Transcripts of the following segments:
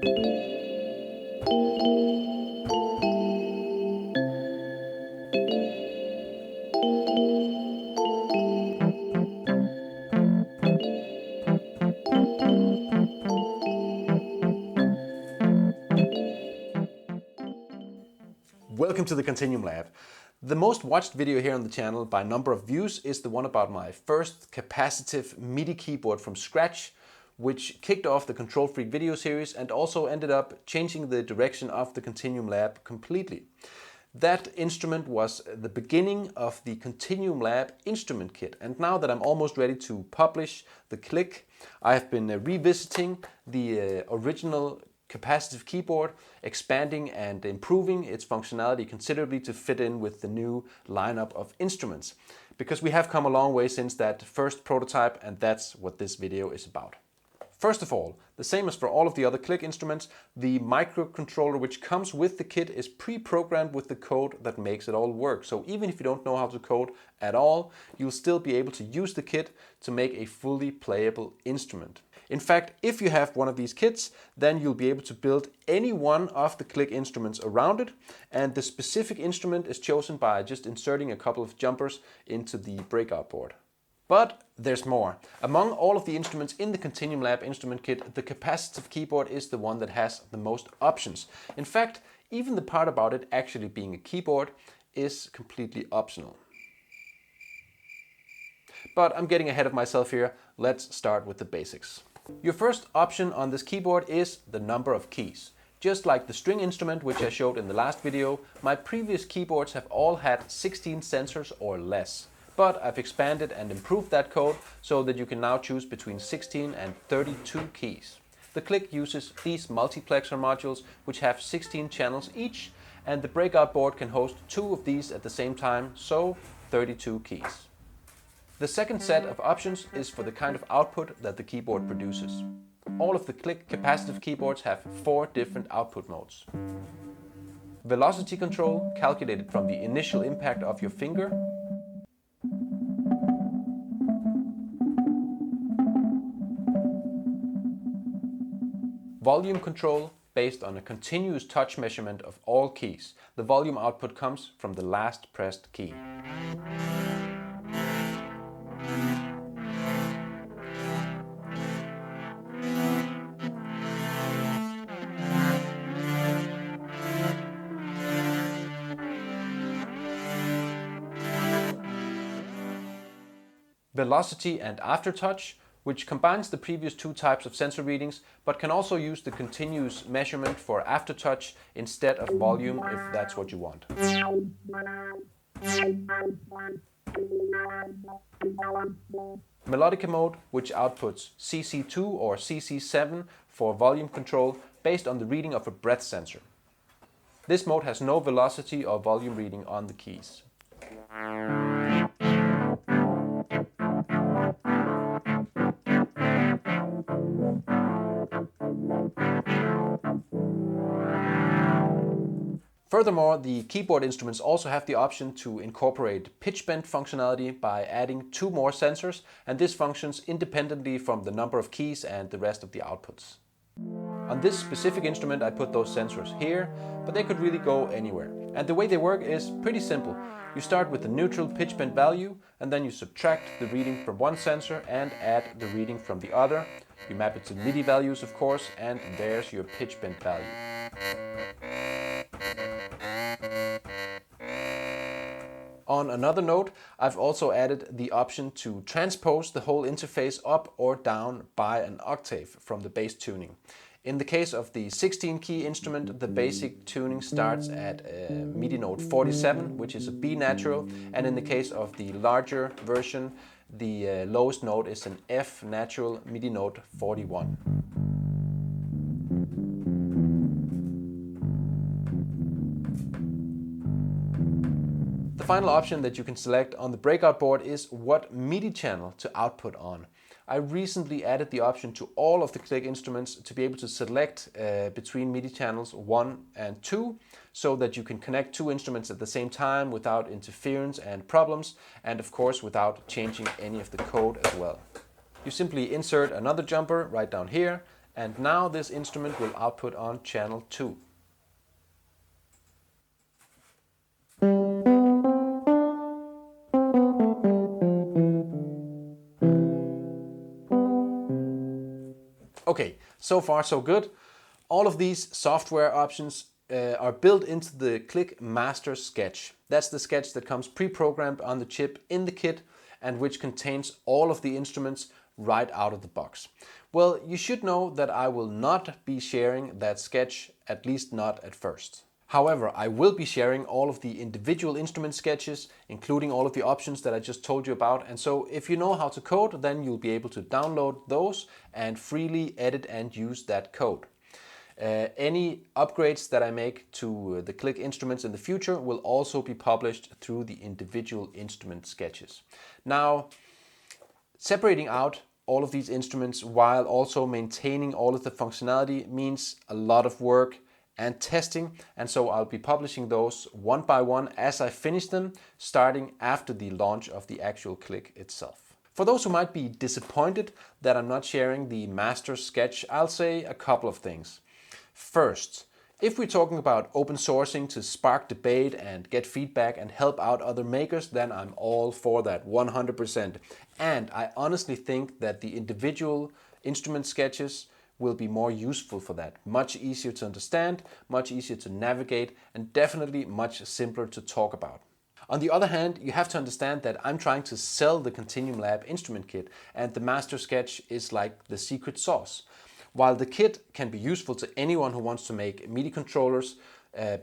Welcome to the KontinuumLAB. The most watched video here on the channel by number of views is the one about my first capacitive MIDI keyboard from scratch, which kicked off the Control Freak video series and also ended up changing the direction of the KontinuumLAB completely. That instrument was the beginning of the KontinuumLAB Instrument Kit, and now that I'm almost ready to publish the K.L.I.K, I have been revisiting the original capacitive keyboard, expanding and improving its functionality considerably to fit in with the new lineup of instruments. Because we have come a long way since that first prototype, and that's what this video is about. First of all, the same as for all of the other K.L.I.K instruments, the microcontroller which comes with the kit is pre-programmed with the code that makes it all work. So even if you don't know how to code at all, you'll still be able to use the kit to make a fully playable instrument. In fact, if you have one of these kits, then you'll be able to build any one of the K.L.I.K instruments around it, and the specific instrument is chosen by just inserting a couple of jumpers into the breakout board. But there's more. Among all of the instruments in the KontinuumLAB Instrument Kit, the capacitive keyboard is the one that has the most options. In fact, even the part about it actually being a keyboard is completely optional. But I'm getting ahead of myself here. Let's start with the basics. Your first option on this keyboard is the number of keys. Just like the string instrument which I showed in the last video, my previous keyboards have all had 16 sensors or less. But I've expanded and improved that code so that you can now choose between 16 and 32 keys. The K.L.I.K uses these multiplexer modules which have 16 channels each, and the breakout board can host 2 of these at the same time, so 32 keys. The second set of options is for the kind of output that the keyboard produces. All of the K.L.I.K capacitive keyboards have 4 different output modes. Velocity control, calculated from the initial impact of your finger. Volume control, based on a continuous touch measurement of all keys. The volume output comes from the last pressed key. Velocity and aftertouch, which combines the previous 2 types of sensor readings, but can also use the continuous measurement for aftertouch instead of volume if that's what you want. Melodica mode, which outputs CC2 or CC7 for volume control based on the reading of a breath sensor. This mode has no velocity or volume reading on the keys. Furthermore, the keyboard instruments also have the option to incorporate pitch bend functionality by adding 2 more sensors, and this functions independently from the number of keys and the rest of the outputs. On this specific instrument I put those sensors here, but they could really go anywhere. And the way they work is pretty simple. You start with the neutral pitch bend value, and then you subtract the reading from one sensor and add the reading from the other. You map it to MIDI values, of course, and there's your pitch bend value. On another note, I've also added the option to transpose the whole interface up or down by an octave from the bass tuning. In the case of the 16-key instrument, the basic tuning starts at MIDI note 47, which is a B natural, and in the case of the larger version, the lowest note is an F natural MIDI note 41. The final option that you can select on the breakout board is what MIDI channel to output on. I recently added the option to all of the K.L.I.K instruments to be able to select between MIDI channels 1 and 2, so that you can connect 2 instruments at the same time without interference and problems, and of course without changing any of the code as well. You simply insert another jumper right down here, And now this instrument will output on channel 2. Okay, so far so good. All of these software options are built into the K.L.I.K master sketch. That's the sketch that comes pre-programmed on the chip in the kit and which contains all of the instruments right out of the box. Well, you should know that I will not be sharing that sketch, at least not at first. However, I will be sharing all of the individual instrument sketches, including all of the options that I just told you about. And so if you know how to code, then you'll be able to download those and freely edit and use that code. Any upgrades that I make to the K.L.I.K instruments in the future will also be published through the individual instrument sketches. Now, separating out all of these instruments while also maintaining all of the functionality means a lot of work and testing, and so I'll be publishing those one by one as I finish them, starting after the launch of the actual K.L.I.K itself. For those who might be disappointed that I'm not sharing the master sketch, I'll say a couple of things. First, if we're talking about open sourcing to spark debate and get feedback and help out other makers, then I'm all for that 100%. And I honestly think that the individual instrument sketches will be more useful for that. Much easier to understand, much easier to navigate, and definitely much simpler to talk about. On the other hand, you have to understand that I'm trying to sell the KontinuumLAB Instrument Kit, and the master sketch is like the secret sauce. While the kit can be useful to anyone who wants to make MIDI controllers,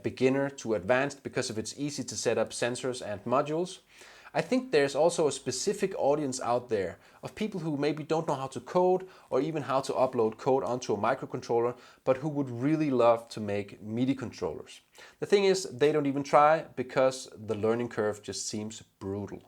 beginner to advanced, because of its easy to set up sensors and modules, I think there's also a specific audience out there of people who maybe don't know how to code or even how to upload code onto a microcontroller, but who would really love to make MIDI controllers. The thing is, they don't even try because the learning curve just seems brutal.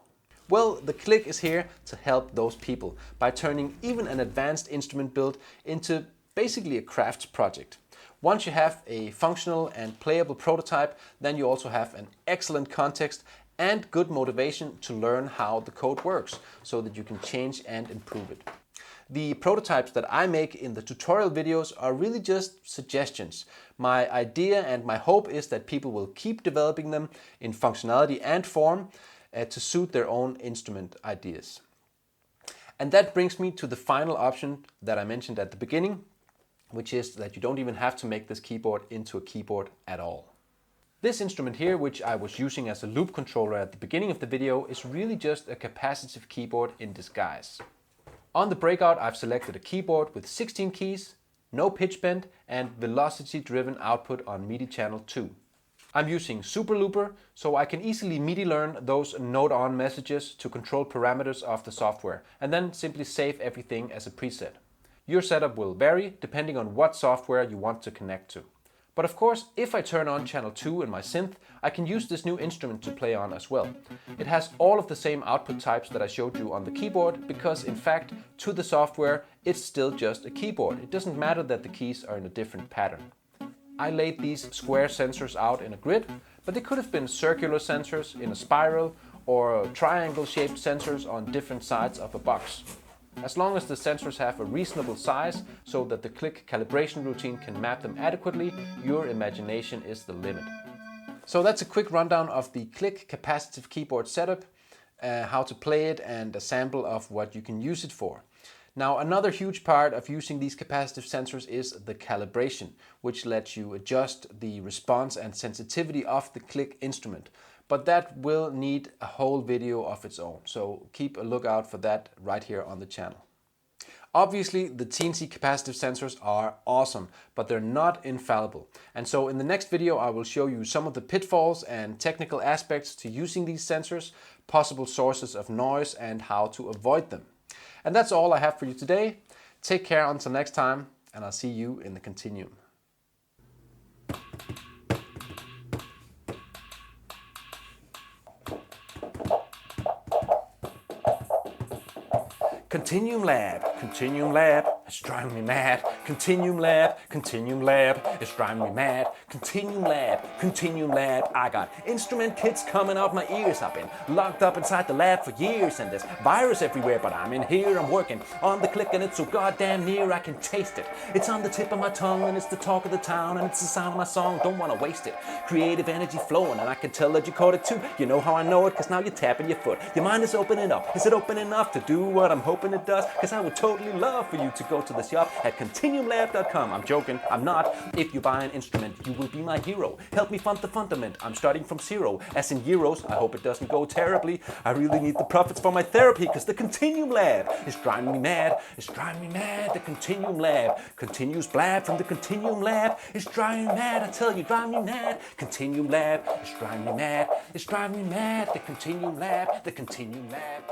Well, the K.L.I.K is here to help those people by turning even an advanced instrument build into basically a crafts project. Once you have a functional and playable prototype, then you also have an excellent context and good motivation to learn how the code works so that you can change and improve it. The prototypes that I make in the tutorial videos are really just suggestions. My idea and my hope is that people will keep developing them in functionality and form to suit their own instrument ideas. And that brings me to the final option that I mentioned at the beginning, which is that you don't even have to make this keyboard into a keyboard at all. This instrument here, which I was using as a loop controller at the beginning of the video, is really just a capacitive keyboard in disguise. On the breakout, I've selected a keyboard with 16 keys, no pitch bend, and velocity-driven output on MIDI channel 2. I'm using Super Looper, so I can easily MIDI learn those note-on messages to control parameters of the software, and then simply save everything as a preset. Your setup will vary depending on what software you want to connect to. But of course, if I turn on channel 2 in my synth, I can use this new instrument to play on as well. It has all of the same output types that I showed you on the keyboard, because in fact, to the software, it's still just a keyboard. It doesn't matter that the keys are in a different pattern. I laid these square sensors out in a grid, but they could have been circular sensors in a spiral or triangle-shaped sensors on different sides of a box. As long as the sensors have a reasonable size so that the K.L.I.K calibration routine can map them adequately, your imagination is the limit. So that's a quick rundown of the K.L.I.K capacitive keyboard setup, how to play it, and a sample of what you can use it for. Now, another huge part of using these capacitive sensors is the calibration, which lets you adjust the response and sensitivity of the K.L.I.K instrument. But that will need a whole video of its own, so keep a lookout for that right here on the channel. Obviously, the TNC capacitive sensors are awesome, but they're not infallible. And so in the next video, I will show you some of the pitfalls and technical aspects to using these sensors, possible sources of noise, and how to avoid them. And that's all I have for you today. Take care until next time, and I'll see you in the Kontinuum. KontinuumLAB, KontinuumLAB has driven me mad. KontinuumLAB, it's driving me mad. KontinuumLAB, I got instrument kits coming out my ears. I've been locked up inside the lab for years, and there's virus everywhere, but I'm in here, I'm working on the click, and it's so goddamn near I can taste it. It's on the tip of my tongue, and it's the talk of the town, and it's the sound of my song, don't wanna waste it. Creative energy flowing, and I can tell that you caught it too. You know how I know it, cause now you're tapping your foot. Your mind is opening up. Is it open enough to do what I'm hoping it does? Cause I would totally love for you to go to the shop at KontinuumLAB.com. I'm joking, I'm not. If you buy an instrument, you will be my hero. Help me fund the fundament. I'm starting from zero, as in euros. I hope it doesn't go terribly. I really need the profits for my therapy, cause the KontinuumLAB is driving me mad. It's driving me mad. The KontinuumLAB, continuous blab from the KontinuumLAB is driving me mad. I tell you, driving me mad. KontinuumLAB is driving me mad. It's driving me mad. The KontinuumLAB is driving me mad.